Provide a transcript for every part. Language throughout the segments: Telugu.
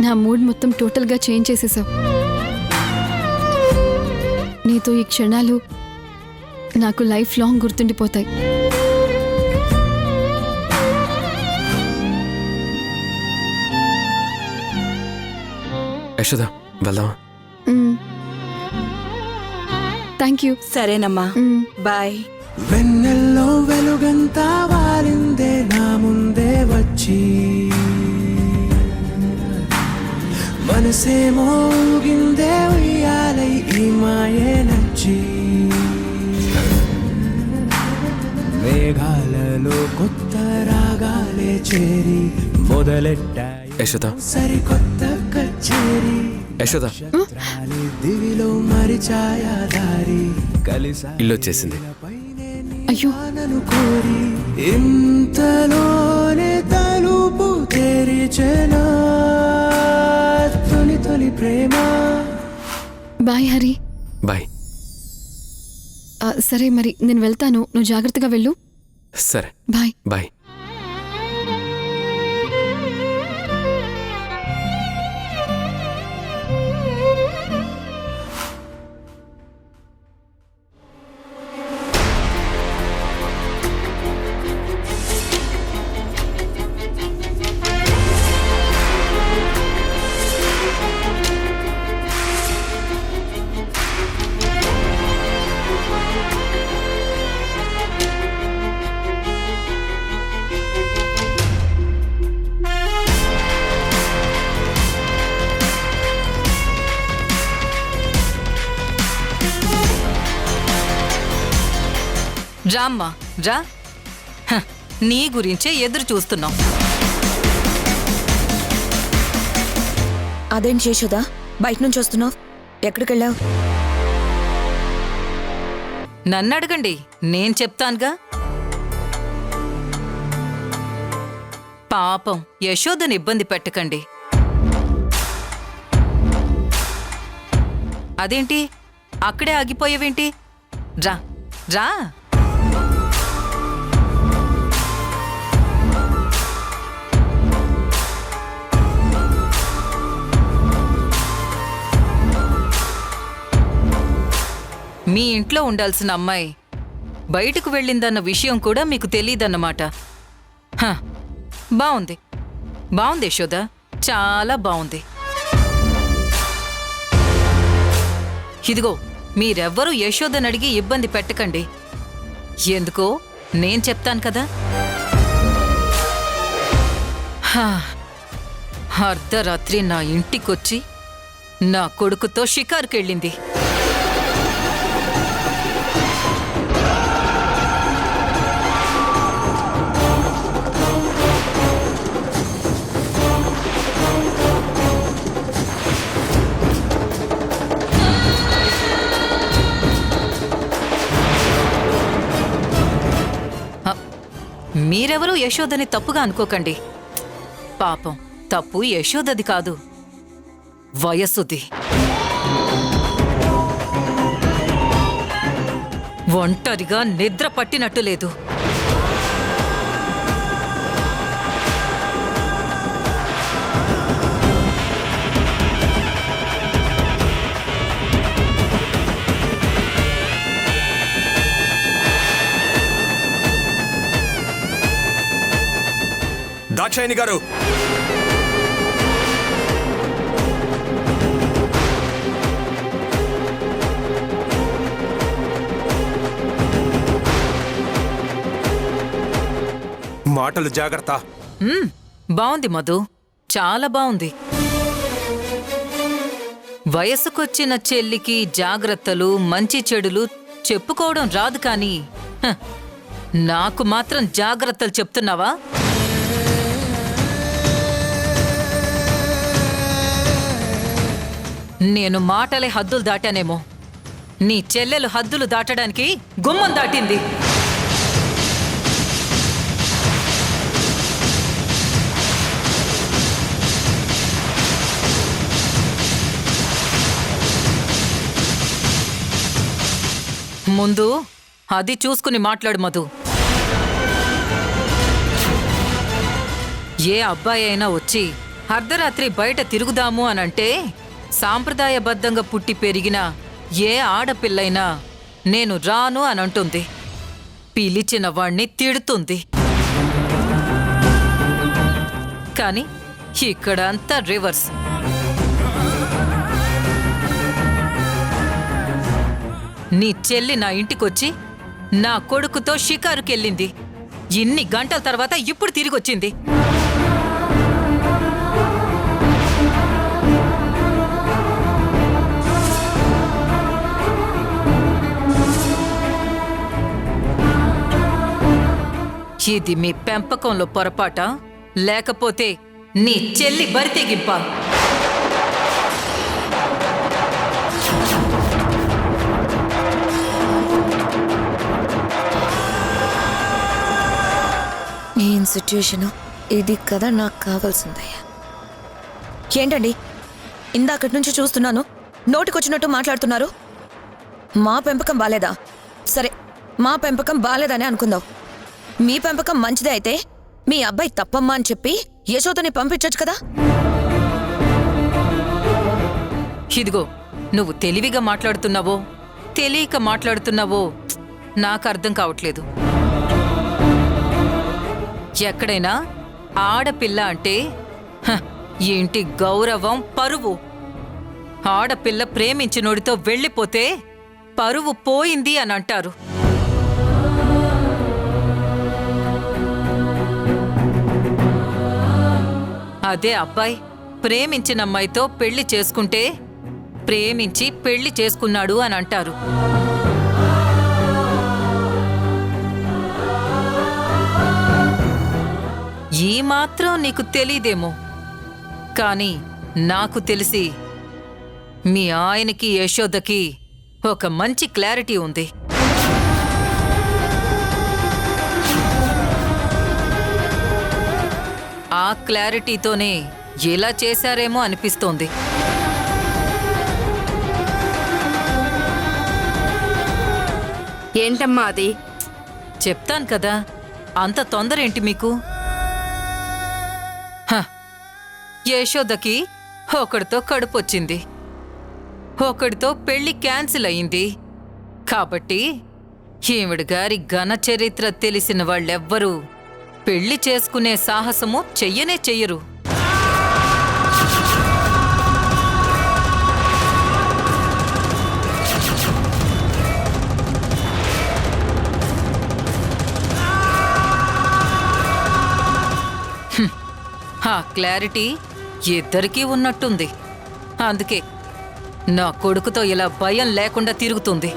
నా మూడ్ మొత్తం టోటల్గా చేంజ్ చేసేసావు. నీతో ఈ క్షణాలు నాకు లైఫ్ లాంగ్ గుర్తుండిపోతాయి. యశోద వెళ్దామా? Thank you. సరేనమ్మా, బాయ్. వెన్నెల్లో వెలుగంతా వాలిందే నా ముందే వచ్చి, మనసేమో ఊగిందే ఉయ్యాలై ఈ మాయే నచ్చి, మేఘాలలో కొత్త రాగాలే చేరి మొదలెట్టాయి యశోద, సరికొత్త కచేరి. యశోద, దివిలో మరి ఛాయాదారి కలిసా ఇల్లు వచ్చేసింది. అయ్యో, నన్ను కోరి ఇంతలోనే తలుపు తెరిచెనా తొలి తొలి ప్రేమ. బాయ్ హరి. బాయ్. సరే మరి నేను వెళ్తాను, నువ్వు జాగ్రత్తగా వెళ్ళు. సరే, బాయ్. బాయ్. రామ్మా రా, నీ గురించే ఎదురు చూస్తున్నాం. అదేం చేసేదా? బయట నుంచి వస్తున్నావు, ఎక్కడికెళ్ళావు? నన్ను అడగండి, నేను చెప్తానుగా. పాపం యశోదని ఇబ్బంది పెట్టకండి. అదేంటి అక్కడే ఆగిపోయావేంటి? రా రా. మీ ఇంట్లో ఉండాల్సిన అమ్మాయి బయటకు వెళ్ళిందన్న విషయం కూడా మీకు తెలీదన్నమాట. బావుంది, బావుంది యశోద, చాలా బావుంది. ఇదిగో, మీరెవ్వరూ యశోదని అడిగి ఇబ్బంది పెట్టకండి. ఎందుకో నేను చెప్తాను కదా. అర్ధరాత్రి నా ఇంటికొచ్చి నా కొడుకుతో షికారుకెళ్ళింది. మీరెవరూ యశోదని తప్పుగా అనుకోకండి. పాపం తప్పు యశోదది కాదు, వయస్సుది. ఒంటరిగా నిద్ర పట్టినట్టు లేదు. దాక్షాయణి గారు, మాటలు జాగ్రత్త. బావుంది మధు, చాలా బావుంది. వయసుకొచ్చిన చెల్లికి జాగ్రత్తలు మంచి చెడులు చెప్పుకోవడం రాదు, కానీ నాకు మాత్రం జాగ్రత్తలు చెప్తున్నావా? నేను మాటలే హద్దులు దాటానేమో, నీ చెల్లెలు హద్దులు దాటడానికి గుమ్మం దాటింది. ముందు అది చూసుకుని మాట్లాడు మధు. ఏ అబ్బాయి అయినా వచ్చి అర్ధరాత్రి బయట తిరుగుదాము అనంటే సాంప్రదాయబద్ధంగా పుట్టి పెరిగిన ఏ ఆడపిల్లైనా నేను రాను అనంటుంది. పిలిచిన వాణ్ణి తిడుతుంది. కానీ ఇక్కడ అంతా రివర్స్. నీ చెల్లి నా ఇంటికొచ్చి నా కొడుకుతో షికారుకెళ్ళింది. ఇన్ని గంటల తర్వాత ఇప్పుడు తిరిగొచ్చింది. ఇది మీ పెంపకంలో పొరపాట, లేకపోతే నీ చెల్లి బరితెగింపా? ఏం సిచ్యుయేషను ఇది కదా నాకు కావాల్సిందయ్యా. ఏంటండి ఇందాకటి నుంచి చూస్తున్నాను, నోటికొచ్చినట్టు మాట్లాడుతున్నారు. మా పెంపకం బాలేదా? సరే, మా పెంపకం బాలేదని అనుకుందాం. మీ పెంపకం మంచిదే అయితే మీ అబ్బాయి తప్పమ్మా అని చెప్పి యశోదని పంపించొచ్చు కదా. ఇదిగో, నువ్వు తెలివిగా మాట్లాడుతున్నావో తెలియక మాట్లాడుతున్నావో నాకు అర్థం కావట్లేదు. ఎక్కడైనా ఆడపిల్ల అంటే ఇంటి గౌరవం, పరువు. ఆడపిల్ల ప్రేమించినోడితో వెళ్ళిపోతే పరువు పోయింది అని అంటారు. అదే అబ్బాయి ప్రేమించిన అమ్మాయితో పెళ్లి చేసుకుంటే ప్రేమించి పెళ్లి చేసుకున్నాడు అని అంటారు. ఈ మాత్రం నీకు తెలీదేమో, కానీ నాకు తెలిసి మీ ఆయనకి యశోదకి ఒక మంచి క్లారిటీ ఉంది. ఆ క్లారిటీతోనే ఇలా చేశారేమో అనిపిస్తోంది. ఏంటమ్మా అది? చెప్తాను కదా, అంత తొందర ఏంటి మీకు? యశోదకి ఒకడితో కడుపొచ్చింది, ఒకడితో పెళ్లి క్యాన్సిల్ అయింది. కాబట్టి ఈవిడ గారి ఘన చరిత్ర తెలిసిన వాళ్ళెవ్వరూ పెళ్లి చేసుకునే సాహసము చెయ్యనే చెయ్యరు. ఆ క్లారిటీ ఇద్దరికీ ఉన్నట్టుంది. అందుకే నా కొడుకుతో ఇలా భయం లేకుండా తిరుగుతుంది.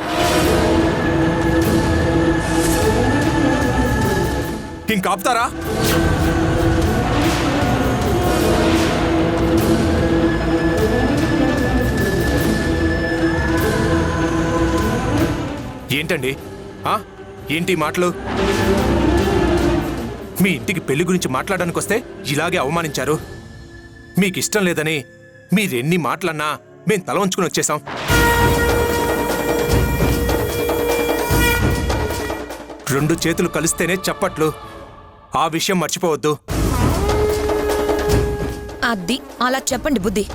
ఇంకాపుతారా? ఏంటండి ఏంటి మాటలు? మీ ఇంటికి పెళ్లి గురించి మాట్లాడడానికి వస్తే ఇలాగే అవమానించారు. మీకు ఇష్టం లేదని మీరెన్ని మాటలన్నా మేం తల వంచుకుని వచ్చేసాం. రెండు చేతులు కలిస్తేనే చప్పట్లు. ఆ విషయం మర్చిపోవద్దు. అది అలా చెప్పండి బుద్ధి.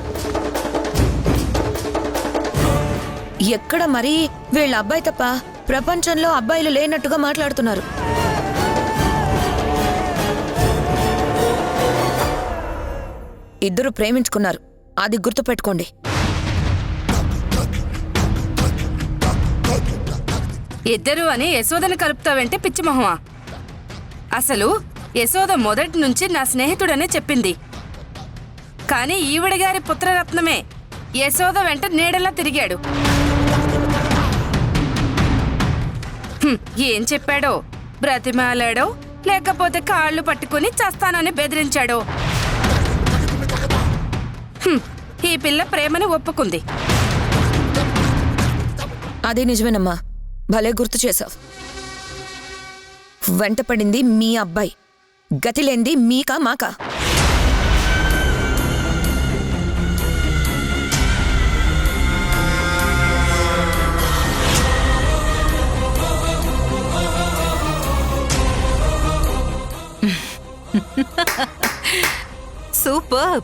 ఎక్కడ మరి వీళ్ళ అబ్బాయి తప్ప ప్రపంచంలో అబ్బాయిలు లేనట్టుగా మాట్లాడుతున్నారు. ఇద్దరు ప్రేమించుకున్నారు, అది గుర్తుపెట్టుకోండి. ఇద్దరు అని యశోదని కలుపుతావంటే పిచ్చిమొహమా? అసలు యశోద మొదటి నుంచి నా స్నేహితుడనే చెప్పింది. కానీ ఈవిడగారి పుత్రరత్నమే యశోద వెంట నీడలా తిరిగాడు. ఏం చెప్పాడో? బ్రతిమాలాడో లేకపోతే కాళ్ళు పట్టుకుని చస్తానని బెదిరించాడో? ఈ పిల్ల ప్రేమని ఒప్పుకుంది. అదే నిజమేనమ్మా, భలే గుర్తు చేశావు. వెంటపడింది మీ అబ్బాయి, గతిలేంది మీకా మాకా? సూపర్.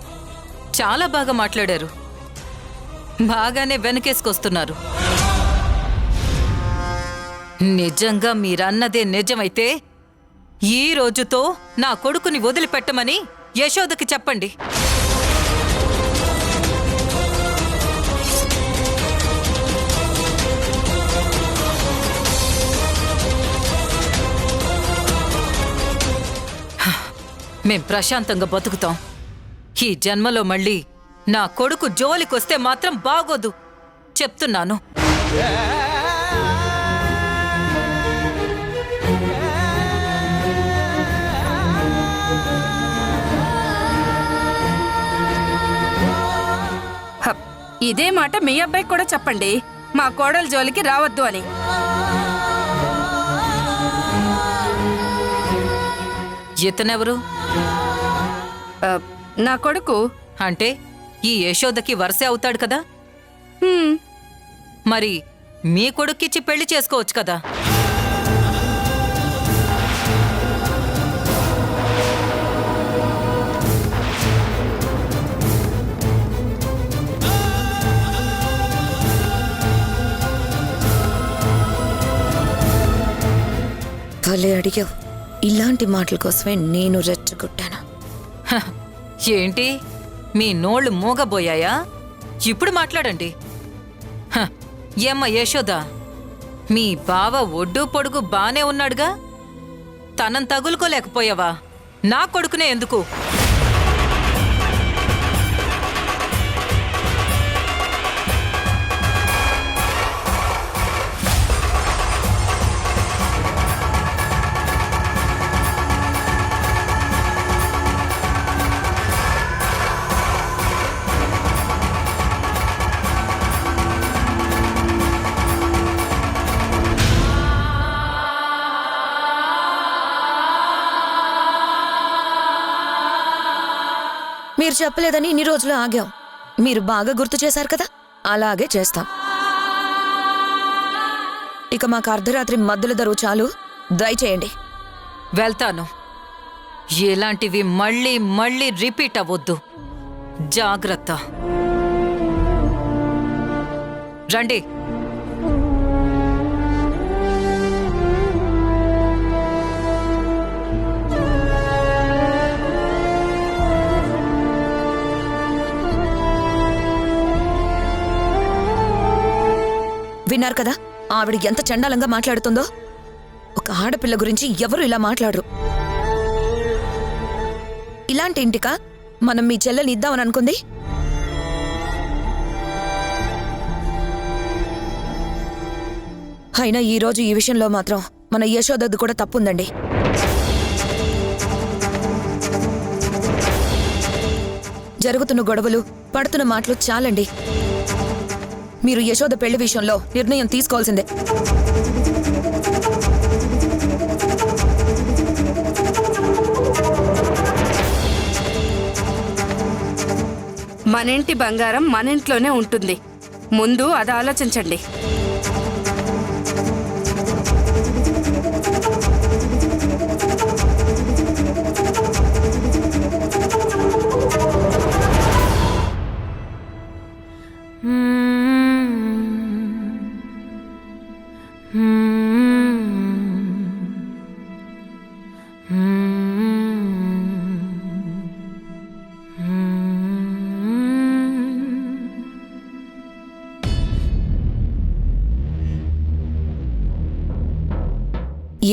చాలా బాగా మాట్లాడారు. బాగానే వెనకేసుకొస్తున్నారు. నిజంగా మీరన్నదే నిజమైతే ఈ రోజుతో నా కొడుకుని వదిలిపెట్టమని యశోదకి చెప్పండి. మేం ప్రశాంతంగా బతుకుతాం. ఈ జన్మలో మళ్ళీ నా కొడుకు జోలికొస్తే మాత్రం బాగోదు, చెప్తున్నాను. హప్, ఇదే మాట మీ అబ్బాయికి కూడా చెప్పండి, మా కోడలు జోలికి రావద్దు అని. ఇతనెవరు? నా కొడుకు. అంటే ఈ యశోదకి వరసే అవుతాడు కదా. హ్మ్, మరి మీ కొడుక్కిచ్చి పెళ్లి చేసుకోవచ్చు కదా. భలే అడిగావు. ఇలాంటి మాటల కోసమే నేను రెచ్చగొట్టాను. హ, ఏంటి మీ నోళ్లు మూగబోయాయా? ఇప్పుడు మాట్లాడండి. హ, ఏమ్మ యశోద, మీ బావ ఒడ్డు పొడుగు బానే ఉన్నాడుగా, తనం తగులుకోలేకపోయావా? నా కొడుకునే ఎందుకు? మీరు చెప్పలేదని ఇన్ని రోజులు ఆగాం. మీరు బాగా గుర్తు చేశారు కదా, అలాగే చేస్తాం. ఇక మాకు అర్ధరాత్రి మధ్యలో దరువు చాలు, దయచేయండి. వెళ్తాను. ఇలాంటివి మళ్ళీ మళ్ళీ రిపీట్ అవ్వొద్దు. జాగ్రత్త. రండి. విన్నారు కదా ఆవిడ ఎంత చండాలంగా మాట్లాడుతుందో. ఒక ఆడపిల్ల గురించి ఎవరు ఇలా మాట్లాడరు. ఇలాంటి ఇంటికా మనం మీ చెల్లెల్ని ఇద్దామని అనుకుంది? అయినా ఈ రోజు ఈ విషయంలో మాత్రం మన యశోదది కూడా తప్పుందండి. జరుగుతున్న గొడవలు, పడుతున్న మాటలు చాలండి. మీరు యశోద పెళ్లి విషయంలో నిర్ణయం తీసుకోవాల్సిందే. మన ఇంటి బంగారం మన ఇంట్లోనే ఉంటుంది. ముందు అది ఆలోచించండి.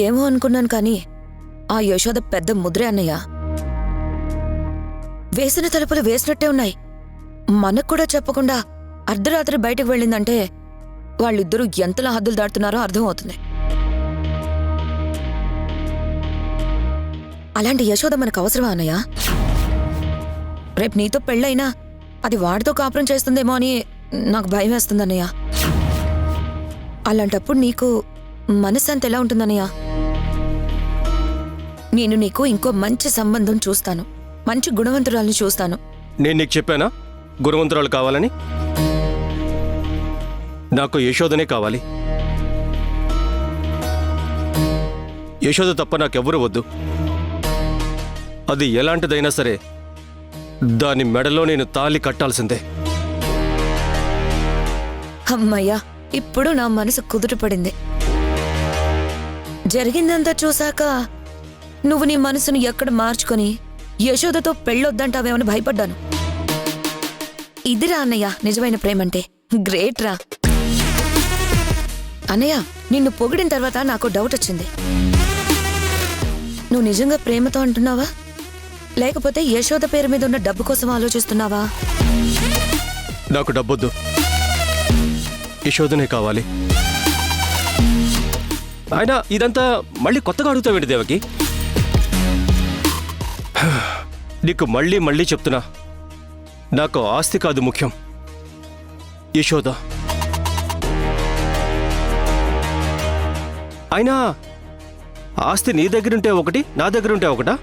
ఏమో అనుకున్నాను కానీ ఆ యశోద పెద్ద ముద్రే అన్నయ్య. వేసిన తలుపులు వేసినట్టే ఉన్నాయి. మనకు కూడా చెప్పకుండా అర్ధరాత్రి బయటకు వెళ్ళిందంటే వాళ్ళిద్దరూ ఎంతలా హద్దులు దాటుతున్నారో అర్థమవుతుంది. అలాంటి యశోద మనకు అవసరమా అన్నయ్య? రేపు నీతో పెళ్ళైనా అది వాడితో కాపురం చేస్తుందేమో అని నాకు భయం వేస్తుందన్నయ్య. అలాంటప్పుడు నీకు మనశ్శాంతి ఎలా ఉంటుందన్నయ్య? నేను నీకు ఇంకో మంచి సంబంధం చూస్తాను, మంచి గుణవంతురాల్ని చూస్తాను. నేను నీకు చెప్పానా గుణవంతురాలు కావాలని? నాకు యశోదనే కావాలి. యశోద తప్ప నాకెవ్వరూ వద్దు. అది ఎలాంటిదైనా సరే దాని మెడలో నేను తాళి కట్టాల్సిందే. అమ్మయ్యా, ఇప్పుడు నా మనసు కుదుటపడింది. జరిగిందంతా చూశాక నువ్వు నీ మనసును ఎక్కడ మార్చుకొని యశోదతో పెళ్ళొద్దంటావేమని భయపడ్డాను. ఇదిరా అన్నయ్య నిజమైన ప్రేమంటే. గ్రేట్ రా అన్నయ్య. నిన్ను పొగిడిన తర్వాత నాకు డౌట్ వచ్చింది. నువ్వు నిజంగా ప్రేమతో అంటున్నావా, లేకపోతే యశోద పేరు మీద ఉన్న డబ్బు కోసం ఆలోచిస్తున్నావా? నాకు డబ్బొద్దు, యశోదనే కావాలి. అయినా ఇదంతా మళ్ళీ కొత్తగా అడుగుతావేంటి దేవకి? నీకు మళ్ళీ మళ్ళీ చెప్తున్నా, నాకు ఆస్తి కాదు ముఖ్యం, యశోద. అయినా ఆస్తి నీ దగ్గరుంటే ఒకటి, నా దగ్గరుంటే ఒకటా?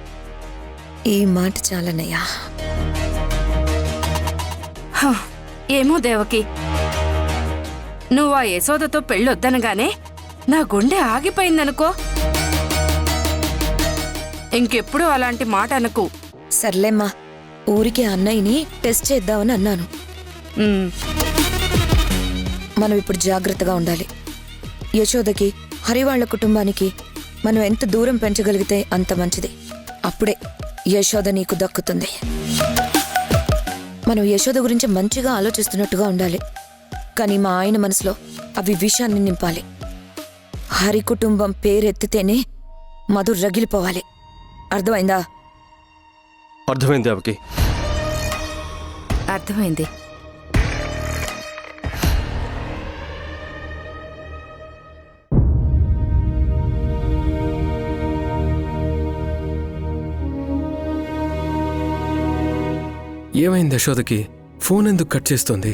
ఈ మాట చాలన్నయ్యా. ఏమో దేవకి, నువ్వు ఆ యశోదతో పెళ్ళొద్దనగానే నా గుండె ఆగిపోయిందనుకో. ఇంకెప్పుడు అలాంటి మాట అనకు. సర్లేమ్మా, ఊరికి అన్నయ్యని టెస్ట్ చేద్దామని అన్నాను. ఉమ్, మనం ఇప్పుడు జాగ్రత్తగా ఉండాలి. యశోదకి, హరివాళ్ల కుటుంబానికి మనం ఎంత దూరం పెంచగలిగితే అంత మంచిది. అప్పుడే యశోద నీకు దక్కుతుంది. మనం యశోద గురించి మంచిగా ఆలోచిస్తున్నట్టుగా ఉండాలి, కానీ మా ఆయన మనసులో అవి విషయాన్ని నింపాలి. హరి కుటుంబం పేరెత్తితేనే మధు రగిలిపోవాలి. అర్థమైందా? అర్థమైంది దేవకి. అర్థమైంది. ఏమైంది యశోదకి? ఫోన్ ఎందుకు కట్ చేస్తుంది?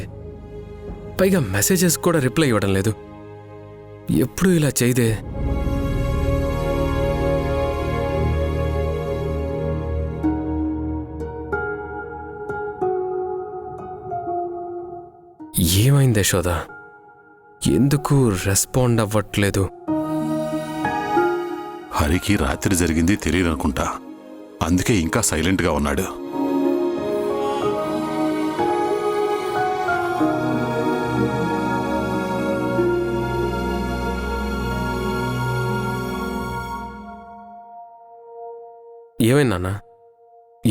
పైగా మెసేజెస్ కూడా రిప్లై ఇవ్వడం లేదు. ఎప్పుడు ఇలా చేయదే. ఏమైంది యశోద? ఎందుకు రెస్పాండ్ అవ్వట్లేదు? హరికి రాత్రి జరిగింది తెలియదనుకుంటా, అందుకే ఇంకా సైలెంట్గా ఉన్నాడు. ఏమైంది నాన్న?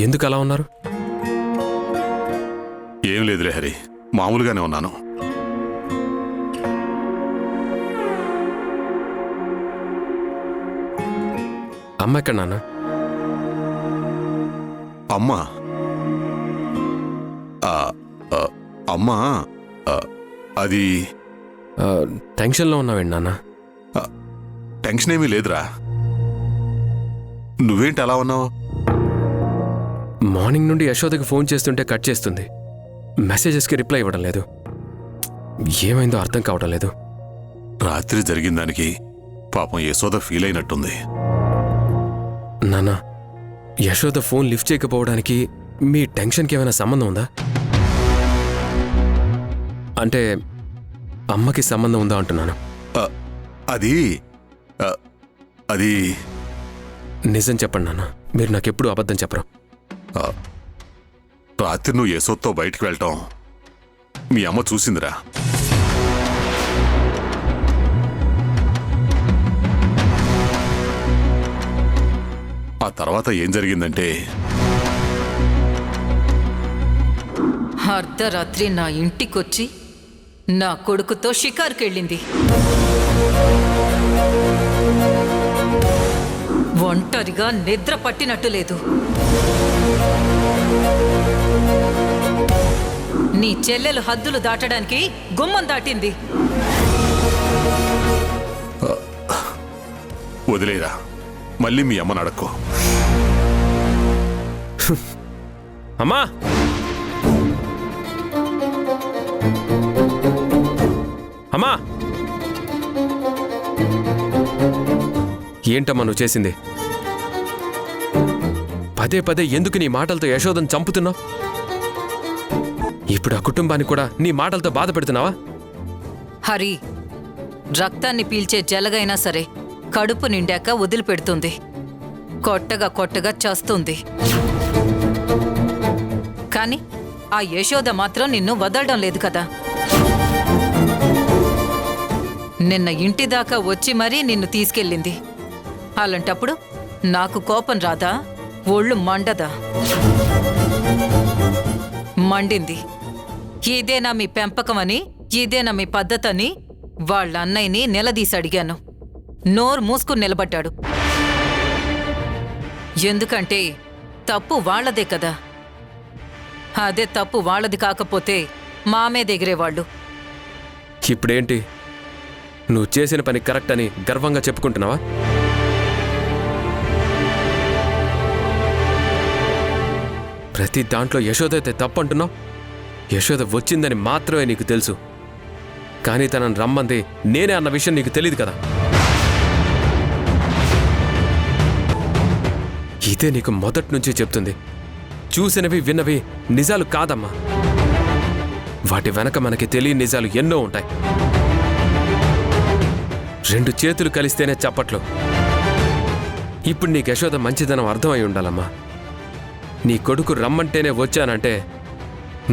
ఎందుకు అలా ఉన్నారు? ఏం లేదులే హరి, మామూలుగానే ఉన్నాను. అమ్మ ఎక్కడ నాన్న? అమ్మా అమ్మా అది టెన్షన్లో ఉన్నావేంటి నాన్న? టెన్షన్ ఏమీ లేదురా. నువ్వేంటి అలా ఉన్నావు? మార్నింగ్ నుండి యశోదకి ఫోన్ చేస్తుంటే కట్ చేస్తుంది, మెసేజెస్కి రిప్లై ఇవ్వడం లేదు. ఏమైందో అర్థం కావడం లేదు. రాత్రి జరిగిన దానికి పాపం యశోద ఫీల్ అయినట్టుంది. నాన్న, యశోద ఫోన్ లిఫ్ట్ చేయకపోవడానికి మీ టెన్షన్కి ఏమైనా సంబంధం ఉందా? అంటే అమ్మకి సంబంధం ఉందా అంటున్నాను. అది అది నిజం చెప్పండి నాన్న, మీరు నాకెప్పుడు అబద్ధం చెప్పరు. రాత్రి నువ్వు యశోద్తో బయటికి వెళ్ళటం మీ అమ్మ చూసిందిరా. ఆ తర్వాత ఏం జరిగిందంటే, అర్ధరాత్రి నా ఇంటికొచ్చి నా కొడుకుతో షికారుకెళ్ళింది. ఒంటరిగా నిద్ర పట్టినట్టు లేదు. నీ చెల్లెలు హద్దులు దాటడానికి గుమ్మం దాటింది. వదిలేరా, మళ్ళీ మీ అమ్మని అడక్కో. అమ్మా! అమ్మా! ఏంటమ్మా నువ్వు చేసింది? పదే పదే ఎందుకు నీ మాటలతో యశోదను చంపుతున్నావు? ఇప్పుడు ఆ కుటుంబాన్ని కూడా నీ మాటలతో బాధ పెడుతున్నావా? హరి, రక్తాన్ని పీల్చే జలగైనా సరే కడుపు నిండాక వదిలిపెడుతుంది. కొట్టగా కొట్టగా చస్తుంది. కానీ ఆ యశోద మాత్రం నిన్ను వదలడం లేదు కదా. నిన్న ఇంటి దాకా వచ్చి మరీ నిన్ను తీసుకెళ్ళింది. అలాంటప్పుడు నాకు కోపం రాదా? ఒళ్ళు మండదా? మండింది. ఇదేనా మీ పెంపకం అని, ఇదేనా మీ పద్ధతని వాళ్ళ అన్నయ్యని నిలదీసి అడిగాను. నోరు మూసుకుని నిలబడ్డాడు. ఎందుకంటే తప్పు వాళ్లదే కదా. అదే తప్పు వాళ్ళది కాకపోతే మామే దగ్గరేవాళ్ళు. ఇప్పుడేంటి, నువ్వు చేసిన పని కరెక్ట్ అని గర్వంగా చెప్పుకుంటున్నావా? ప్రతి దాంట్లో యశోద అయితే తప్పు అంటున్నావు. యశోద వచ్చిందని మాత్రమే నీకు తెలుసు, కానీ తనని రమ్మంది నేనే అన్న విషయం నీకు తెలియదు కదా. ఇదే నీకు మొదటి నుంచి చెప్తుంది. చూసినవి విన్నవి నిజాలు కాదమ్మా. వాటి వెనక మనకి తెలియని నిజాలు ఎన్నో ఉంటాయి. రెండు చేతులు కలిస్తేనే చప్పట్లు. ఇప్పుడు నీకు యశోద మంచిదనం అర్థమై ఉండాలమ్మా. నీ కొడుకు రమ్మంటేనే వచ్చానంటే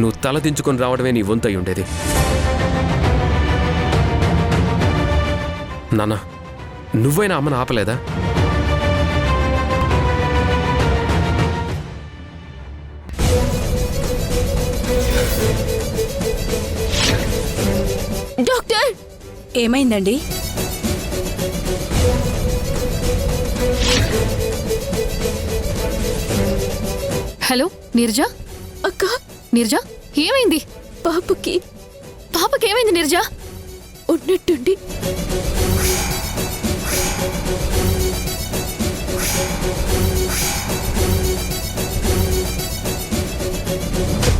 నువ్వు తలదించుకొని రావడమే నీ వంతై ఉండేది. నాన్న, నువ్వైనా అమ్మను ఆపలేదా? డాక్టర్, ఏమైందండి? హలో నీరజ. అక్క నీరజ, ఏమైంది? పాపకి ఏమైంది నీరజ? ఉన్నట్టుండి